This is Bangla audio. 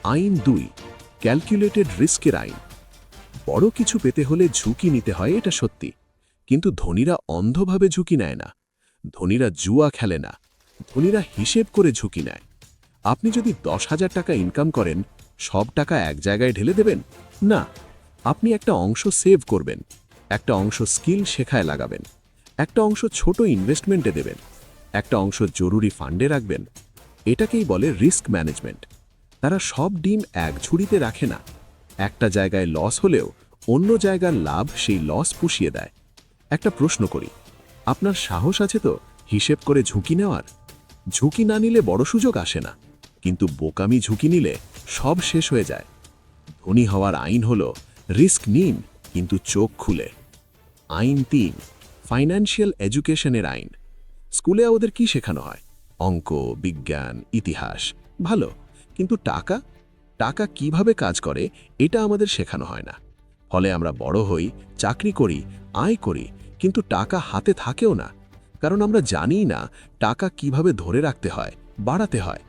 আইন ২, ক্যালকুলেটেড রিস্কের আইন। বড় কিছু পেতে হলে ঝুঁকি নিতে হয়, এটা সত্যি। কিন্তু ধনীরা অন্ধভাবে ঝুঁকি নেয় না। ধনীরা জুয়া খেলে না, ধনীরা হিসেব করে ঝুঁকি নেয়। আপনি যদি 10,000 টাকা ইনকাম করেন, সব টাকা এক জায়গায় ঢেলে দেবেন? না, আপনি একটা অংশ সেভ করবেন, একটা অংশ স্কিল শেখায় লাগাবেন, একটা অংশ ছোট ইনভেস্টমেন্টে দেবেন, একটা অংশ জরুরি ফান্ডে রাখবেন। এটাকেই বলে রিস্ক ম্যানেজমেন্ট। তারা সব ডিম এক ঝুড়িতে রাখে না। একটা জায়গায় লস হলেও অন্য জায়গার লাভ সেই লস পুষিয়ে দেয়। একটা প্রশ্ন করি, আপনার সাহস আছে তো হিসেব করে ঝুঁকি নেওয়ার? ঝুঁকি না নিলে বড় সুযোগ আসে না, কিন্তু বোকামি ঝুঁকি নিলে সব শেষ হয়ে যায়। ধনী হওয়ার আইন হল, রিস্ক নিন কিন্তু চোখ খুলে। আইন ৩, ফাইন্যান্সিয়াল এডুকেশনের আইন। স্কুলে ওদের কি শেখানো হয়? অঙ্ক, বিজ্ঞান, ইতিহাস। ভালো, কিন্তু টাকা টাকা কিভাবে কাজ করে এটা আমাদের শেখানো হয় না। ফলে আমরা বড় হই, চাকরি করি, আয় করি, কিন্তু টাকা হাতে থাকেও না। কারণ আমরা জানিই না টাকা কিভাবে ধরে রাখতে হয়, বাড়াতে হয়।